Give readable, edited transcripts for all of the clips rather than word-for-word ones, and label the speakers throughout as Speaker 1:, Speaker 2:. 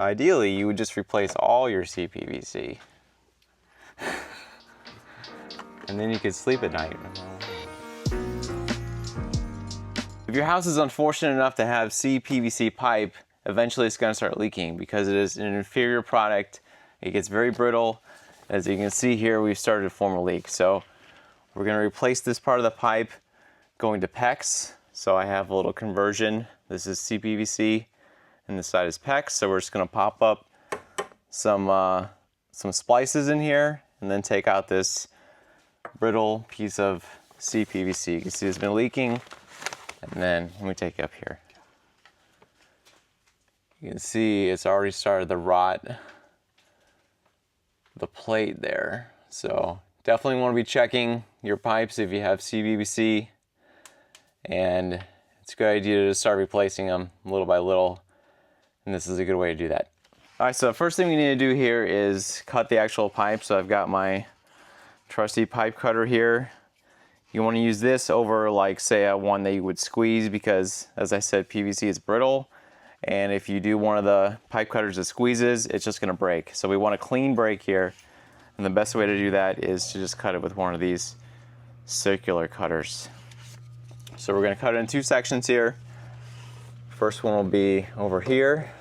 Speaker 1: Ideally, you would just replace all your CPVC. And then you could sleep at night. If your house is unfortunate enough to have CPVC pipe, eventually it's going to start leaking because it is an inferior product. It gets very brittle. As you can see here, we've started to form a leak. So we're going to replace this part of the pipe going to PEX. So I have a little conversion. This is CPVC and this side is PEX. So we're just going to pop up some splices in here and then take out this brittle piece of CPVC. You can see it's been leaking. And then let me take it up here. You can see it's already started to rot the plate there. So definitely want to be checking your pipes if you have CPVC. And it's a good idea to start replacing them little by little. And this is a good way to do that. All right, so the first thing we need to do here is cut the actual pipe. So I've got my trusty pipe cutter here. You want to use this over, like, say, a one that you would squeeze because, as I said, PVC is brittle. And if you do one of the pipe cutters that squeezes, it's just going to break. So we want a clean break here. And the best way to do that is to just cut it with one of these circular cutters. So we're going to cut it in two sections here. First one will be over here.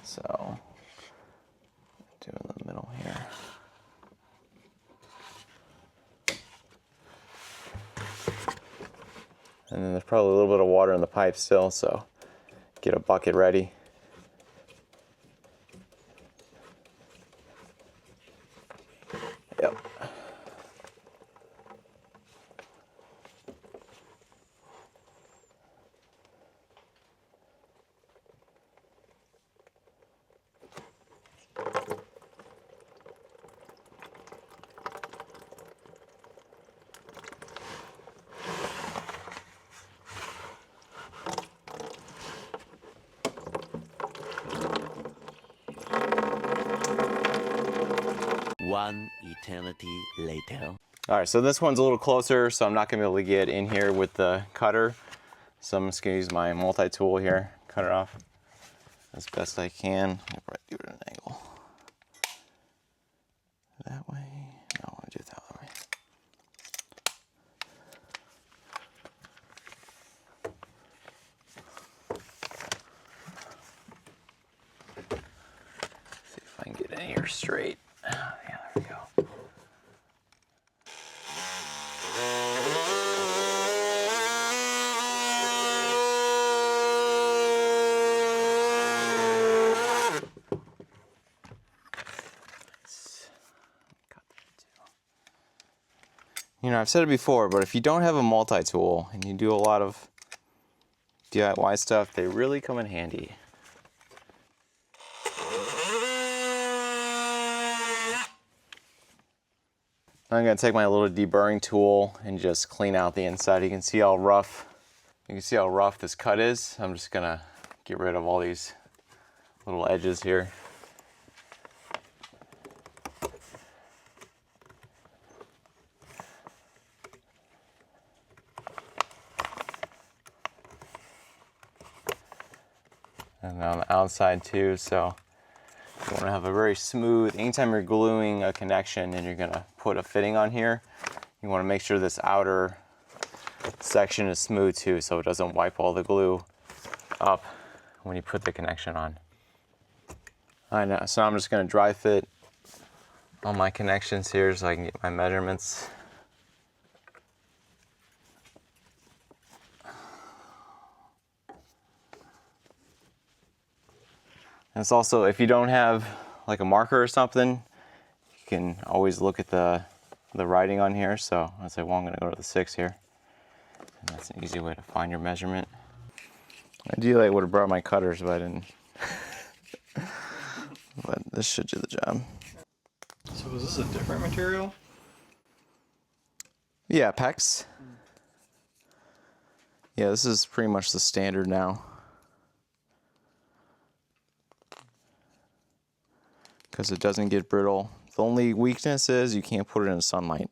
Speaker 1: So, do it in the middle here. And then there's probably a little bit of water in the pipe still, so get a bucket ready. Yep.
Speaker 2: One eternity later.
Speaker 1: All right, so this one's a little closer, so I'm not gonna be able to get in here with the cutter. So I'm just gonna use my multi-tool here, cut it off as best I can. I'll probably do it at an angle. That way, no, I wanna do it that way. See if I can get in here straight. Yeah, there we go. You know, I've said it before, but if you don't have a multi-tool and you do a lot of DIY stuff, they really come in handy. I'm gonna take my little deburring tool and just clean out the inside. You can see how rough this cut is. I'm just gonna get rid of all these little edges here. And on the outside too, so you want to have a very smooth, anytime you're gluing a connection and you're going to put a fitting on here, you want to make sure this outer section is smooth too, so it doesn't wipe all the glue up when you put the connection on. All right, now, so I'm just going to dry fit all my connections here so I can get my measurements. And it's also, if you don't have like a marker or something, you can always look at the writing on here. So I'd say, well, I'm gonna go to the 6 here. And that's an easy way to find your measurement. Ideally, I would have brought my cutters, but I didn't. But this should do the job.
Speaker 3: So is this a different material?
Speaker 1: Yeah, PEX. Yeah, this is pretty much the standard now. Because it doesn't get brittle. The only weakness is you can't put it in sunlight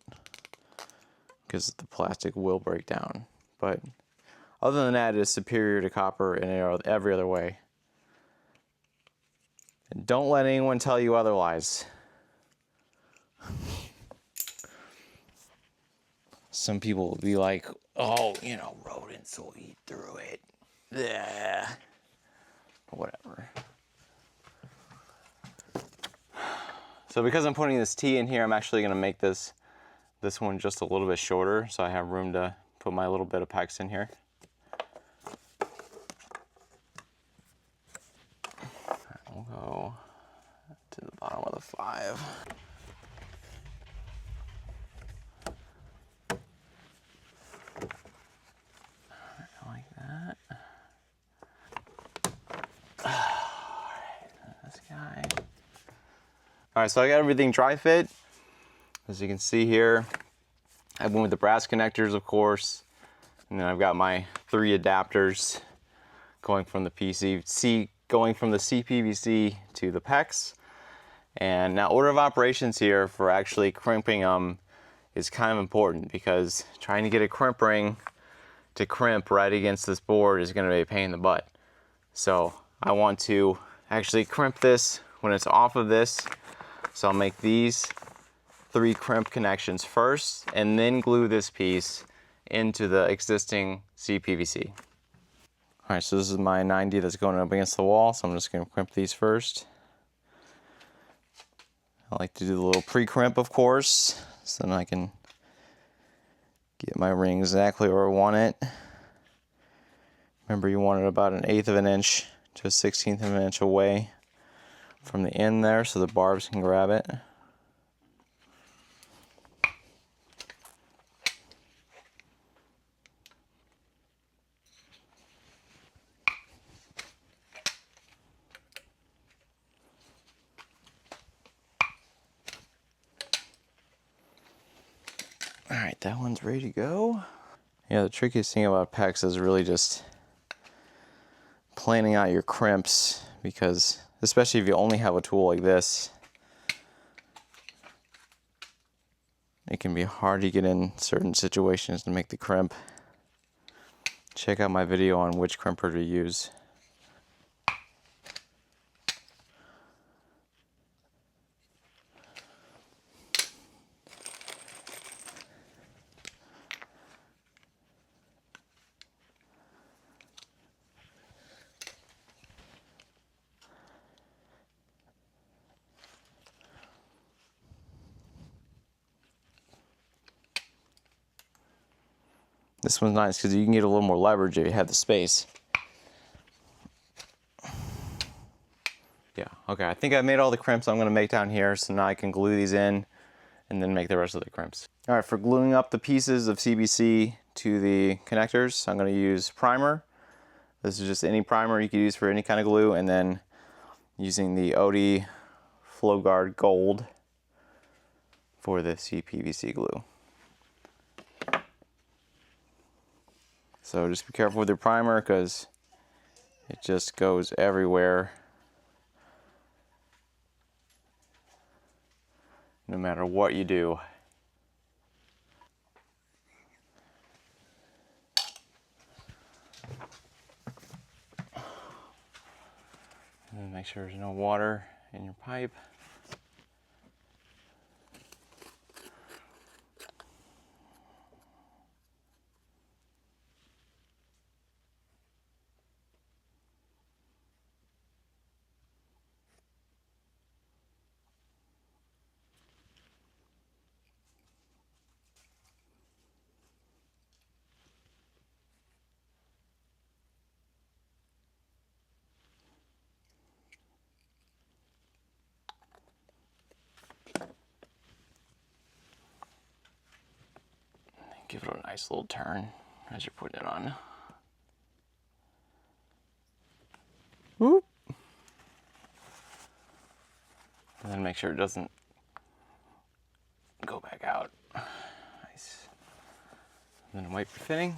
Speaker 1: because the plastic will break down. But other than that, it is superior to copper in every other way. Don't let anyone tell you otherwise. Some people will be like, oh, you know, rodents will eat through it. Yeah. Whatever. So because I'm putting this T in here, I'm actually going to make this one just a little bit shorter, so I have room to put my little bit of PEX in here. We'll go to the bottom of the 5. Like that. Alright, this guy. Alright, so I got everything dry fit. As you can see here, I went with the brass connectors, of course. And then I've got my 3 adapters going from the CPVC to the PEX. And now order of operations here for actually crimping them is kind of important, because trying to get a crimp ring to crimp right against this board is going to be a pain in the butt. So I want to actually crimp this when it's off of this. So I'll make these 3 crimp connections first and then glue this piece into the existing CPVC. Alright, so this is my 90 that's going up against the wall, so I'm just going to crimp these first. I like to do the little pre-crimp, of course, so then I can get my ring exactly where I want it. Remember, you want it about 1/8 of an inch to 1/16 of an inch away from the end there so the barbs can grab it. Alright, that one's ready to go. Yeah, the trickiest thing about PEX is really just planning out your crimps, because especially if you only have a tool like this, it can be hard to get in certain situations to make the crimp. Check out my video on which crimper to use. This one's nice because you can get a little more leverage if you have the space. Yeah, okay, I think I made all the crimps I'm going to make down here, so now I can glue these in and then make the rest of the crimps. All right, for gluing up the pieces of CPVC to the connectors, I'm going to use primer. This is just any primer you can use for any kind of glue, and then using the Odie Flow Guard Gold for the CPVC glue. So just be careful with your primer because it just goes everywhere, no matter what you do. And make sure there's no water in your pipe. Give it a nice little turn as you're putting it on. Whoop. And then make sure it doesn't go back out. Nice. And then wipe your fitting.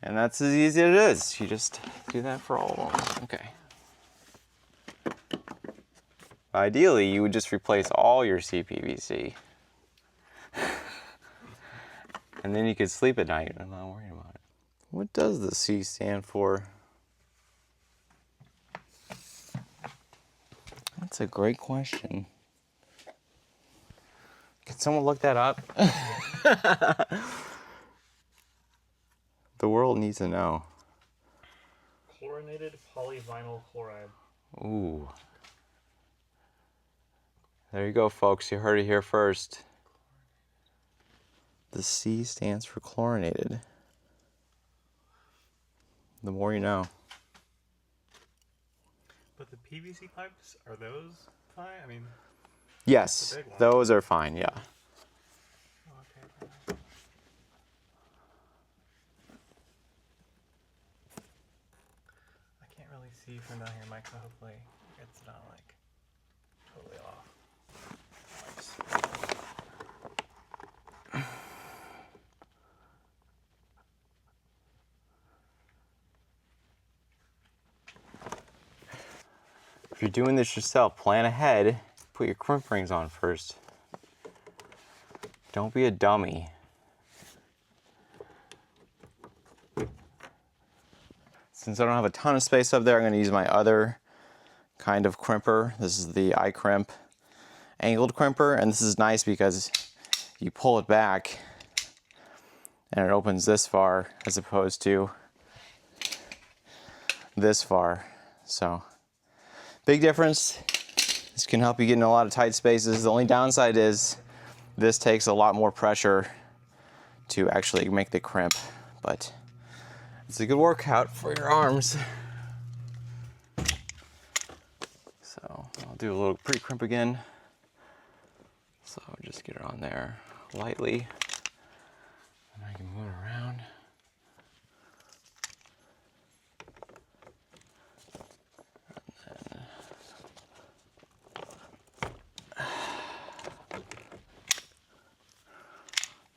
Speaker 1: And that's as easy as it is. You just do that for all of them. Okay. Ideally, you would just replace all your CPVC. And then you could sleep at night. I'm not worried about it. What does the C stand for? That's a great question. Can someone look that up? The world needs to know.
Speaker 3: Chlorinated polyvinyl chloride.
Speaker 1: Ooh. There you go, folks. You heard it here first. The C stands for chlorinated. The more you know.
Speaker 3: But the PVC pipes, are those fine? I mean,
Speaker 1: Yes,
Speaker 3: the big one.
Speaker 1: those are fine, yeah.
Speaker 3: okay. I can't really see from down here, Mike, so hopefully it's not like totally off.
Speaker 1: If you're doing this yourself, plan ahead. Put your crimp rings on first. Don't be a dummy. Since I don't have a ton of space up there, I'm going to use my other kind of crimper. This is the iCrimp angled crimper, and this is nice because you pull it back and it opens this far as opposed to this far. So big difference. This can help you get in a lot of tight spaces. The only downside is this takes a lot more pressure to actually make the crimp, but it's a good workout for your arms. So I'll do a little pre-crimp again. So just get it on there lightly, and I can move it around.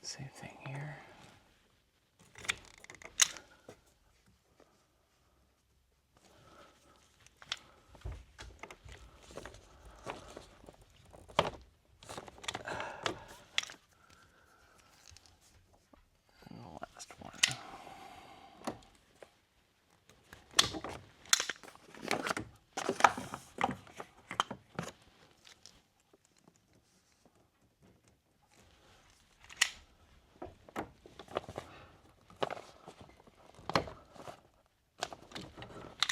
Speaker 1: Same thing here. And the last one.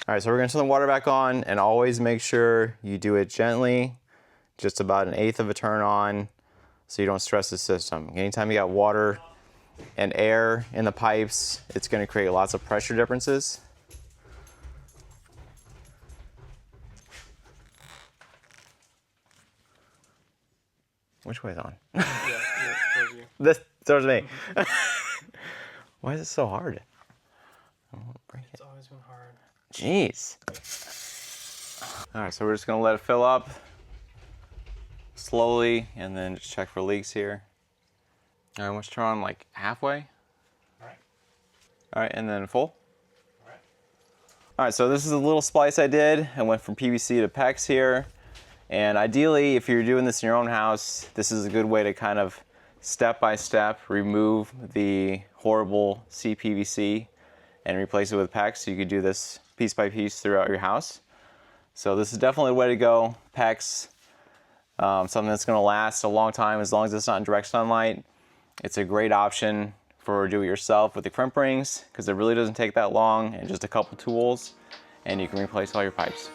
Speaker 1: All right, so we're gonna turn the water back on, and always make sure you do it gently, just about 1/8 of a turn on, so you don't stress the system. Anytime you got water and air in the pipes, it's gonna create lots of pressure differences. Which way's on?
Speaker 3: Yeah, towards you.
Speaker 1: This towards me. Why is it so hard? I won't break it.
Speaker 3: It's always been hard.
Speaker 1: Jeez. All right, so we're just gonna let it fill up slowly, and then just check for leaks here. All right, let's turn on like halfway.
Speaker 3: All right.
Speaker 1: All right, and then full.
Speaker 3: All right.
Speaker 1: All right, so this is a little splice I did. I went from PVC to PEX here. And ideally, if you're doing this in your own house, this is a good way to kind of step by step remove the horrible CPVC and replace it with PEX. So you could do this piece by piece throughout your house. So this is definitely a way to go. PEX, something that's gonna last a long time as long as it's not in direct sunlight. It's a great option for do-it-yourself with the crimp rings because it really doesn't take that long and just a couple tools, and you can replace all your pipes.